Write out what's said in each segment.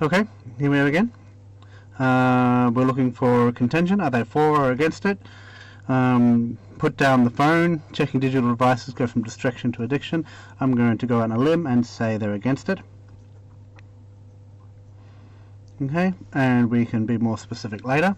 Okay, here we are again. We're looking for contention. Are they for or against it? Put down the phone. Checking digital devices go from distraction to addiction. I'm going to go on a limb and say they're against it. Okay, and we can be more specific later.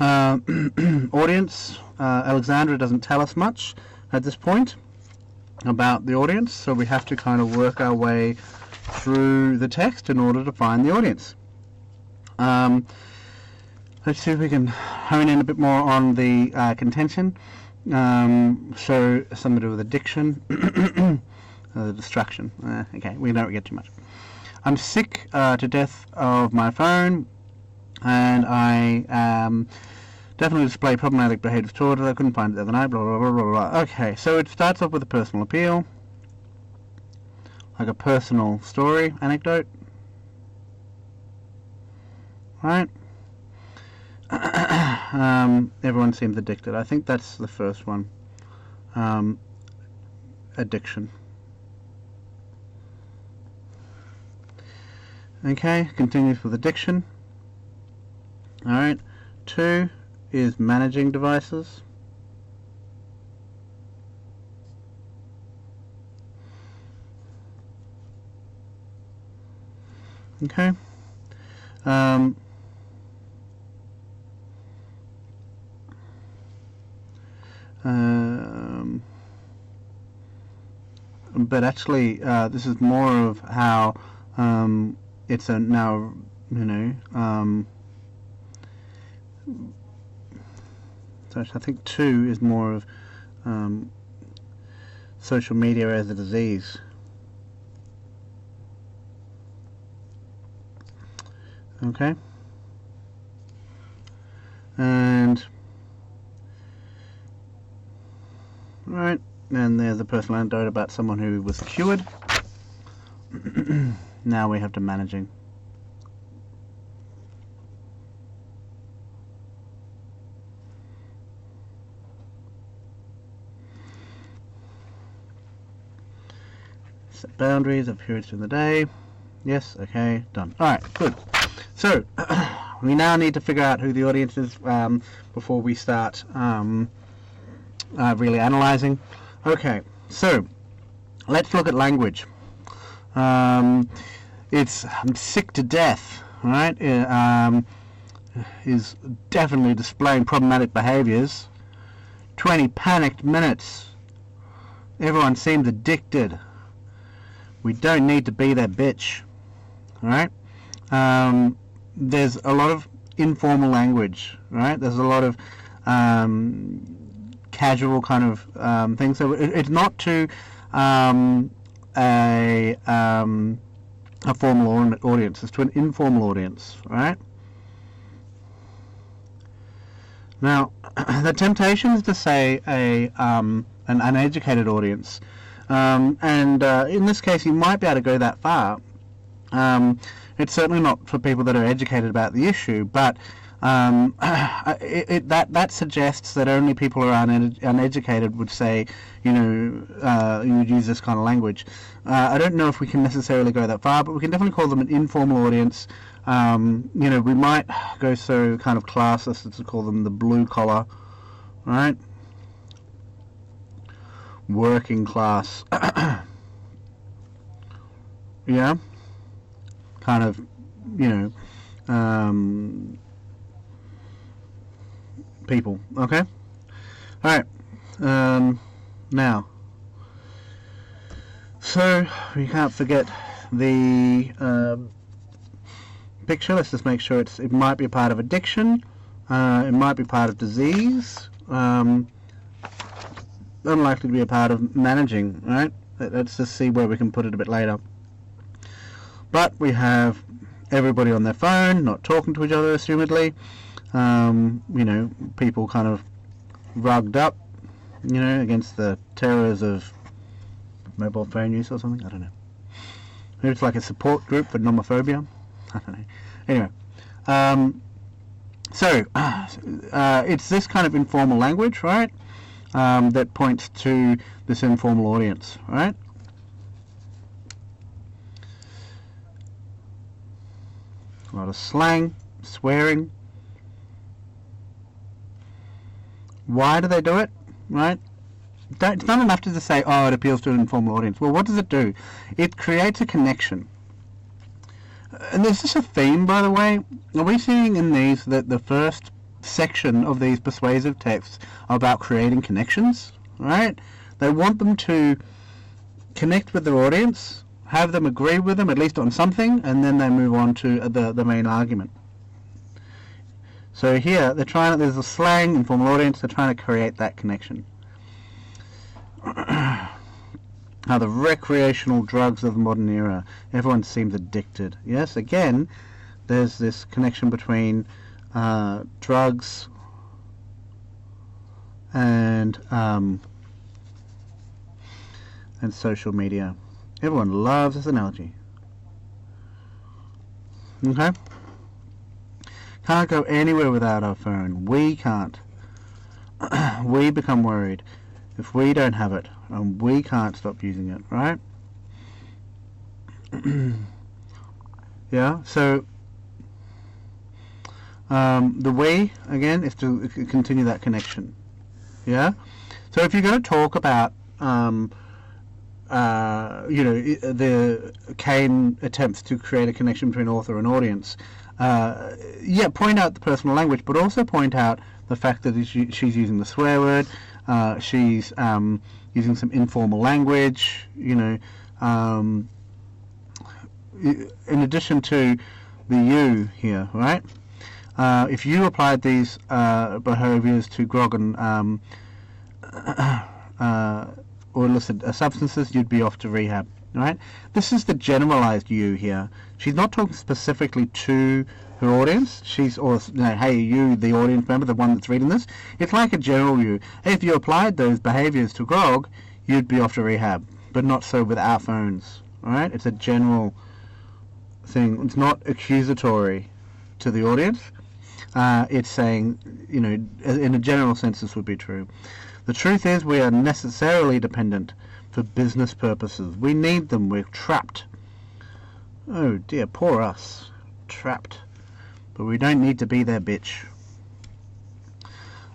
Audience. Alexandra doesn't tell us much at this point about the audience, so we have to kind of work our way through the text in order to find the audience. Let's see if we can hone in a bit more on the contention. So something to do with addiction, the distraction. Okay, we don't get too much. I'm sick to death of my phone, and I definitely display problematic behaviours toward it. I couldn't find it the other night. Blah blah blah blah blah. Okay, so it starts off with a personal appeal, like a personal story, anecdote. Right. Everyone seems addicted. I think that's the first one. Addiction. Okay, continues with addiction. Alright. 2 is managing devices. Okay. But actually, this is more of how it's a now, so I think 2 is more of social media as a disease. Okay, and right, and there's a personal anecdote about someone who was cured. Now we have to managing. Set boundaries of periods during the day. Yes, okay, done. Alright, good. So, we now need to figure out who the audience is before we start really analysing. Okay, so let's look at language. It's I'm sick to death, right? Is definitely displaying problematic behaviours. 20 panicked minutes. Everyone seems addicted. We don't need to be their bitch. Alright? There's a lot of informal language, right? There's a lot of casual kind of things. So it's not to a formal audience. It's to an informal audience, right? Now, the temptation is to say an uneducated audience, and in this case, you might be able to go that far. It's certainly not for people that are educated about the issue, but that suggests that only people who are uneducated would say, you would use this kind of language. I don't know if we can necessarily go that far, but we can definitely call them an informal audience. We might go so kind of classist as to call them the blue collar, right? Working class. Yeah. Kind of, people. Okay. All right. Now, so we can't forget the picture. Let's just make sure it might be a part of addiction. It might be part of disease. Unlikely to be a part of managing. Right. Let's just see where we can put it a bit later. But we have everybody on their phone, not talking to each other, assumedly. People kind of rugged up, against the terrors of mobile phone use or something. I don't know. Maybe it's like a support group for nomophobia. I don't know. Anyway, so it's this kind of informal language, right, that points to this informal audience, right? a lot of slang, swearing. Why do they do it? Right? It's not enough to just say, oh, it appeals to an informal audience. Well, what does it do? It creates a connection. And there's just a theme, by the way. Are we seeing in these that the first section of these persuasive texts are about creating connections? Right? They want them to connect with their audience, have them agree with them, at least on something, and then they move on to the main argument. So here, there's a slang, informal audience, they're trying to create that connection. Now, the recreational drugs of the modern era. Everyone seems addicted. Yes, again, there's this connection between drugs and social media. Everyone loves this analogy. Okay? Can't go anywhere without our phone. We can't. We become worried if we don't have it, and we can't stop using it, right? Yeah, so the way, again, is to continue that connection. Yeah? So if you're going to talk about the Cain attempts to create a connection between author and audience, point out the personal language, but also point out the fact that she's using the swear word, she's using some informal language, in addition to the you here, right? If you applied these behaviours to grog and or illicit substances, you'd be off to rehab, right? This is the generalized you here. She's not talking specifically to her audience. Hey, you, the audience member, the one that's reading this. It's like a general you. Hey, if you applied those behaviours to grog, you'd be off to rehab, but not so with our phones, all right? It's a general thing. It's not accusatory to the audience. It's saying, in a general sense, this would be true. The truth is we are necessarily dependent for business purposes. We need them. We're trapped. Oh dear, poor us. Trapped. But we don't need to be their bitch.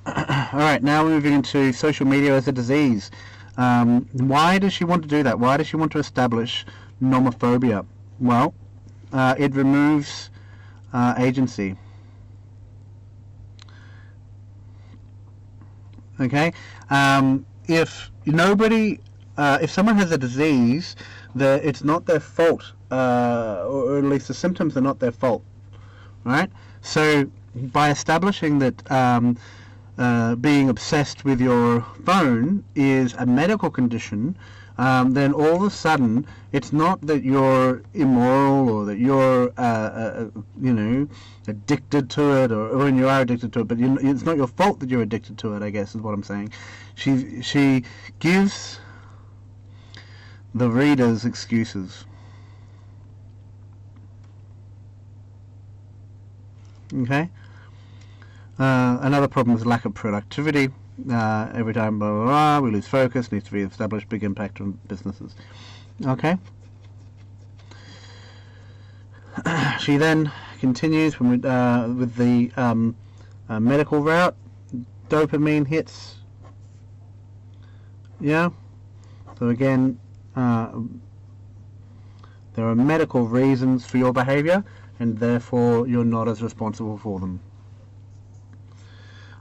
Alright, now we're moving into social media as a disease. Why does she want to do that? Why does she want to establish nomophobia? Well, it removes agency. Okay, if someone has a disease, it's not their fault, or at least the symptoms are not their fault, right? So by establishing that being obsessed with your phone is a medical condition, then all of a sudden it's not that you're immoral or that you're addicted to it, or when you are addicted to it, but it's not your fault that you're addicted to it, I guess is what I'm saying. She gives the readers excuses. Okay? Another problem is lack of productivity. Every time blah, blah, blah, we lose focus, needs to be established, big impact on businesses. Okay? She then continues with the medical route. Dopamine hits. Yeah? So again, there are medical reasons for your behavior, and therefore you're not as responsible for them.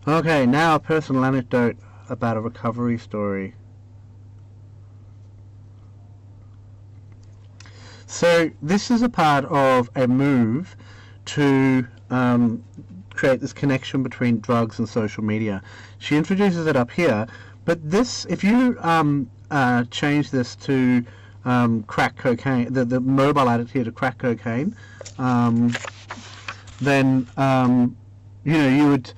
Okay, now a personal anecdote about a recovery story. So this is a part of a move to create this connection between drugs and social media. She introduces it up here, but this, if you change this to crack cocaine, the mobile addict here to crack cocaine, then you would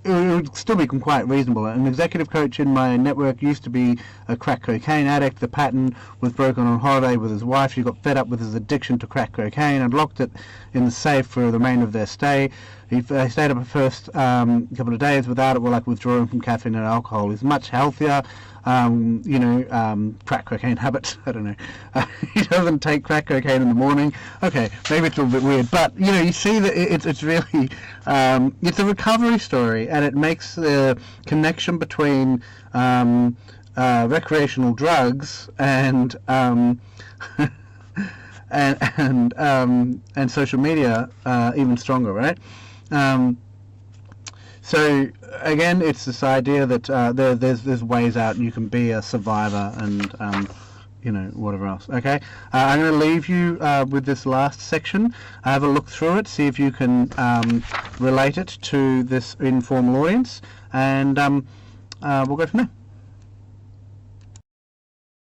it would still be quite reasonable. An executive coach in my network used to be a crack cocaine addict. The pattern was broken on holiday with his wife. She got fed up with his addiction to crack cocaine and locked it in the safe for the remainder of their stay. He stayed up the first couple of days without it, like withdrawing from caffeine and alcohol. He's much healthier. crack cocaine habits. I don't know. He doesn't take crack cocaine in the morning. Okay, maybe it's a little bit weird, but you see that it's really it's a recovery story, and it makes the connection between recreational drugs and and social media even stronger, right? So again, it's this idea that there's ways out, and you can be a survivor, and whatever else. Okay, I'm going to leave you with this last section. Have a look through it, see if you can relate it to this informal audience, and we'll go from there.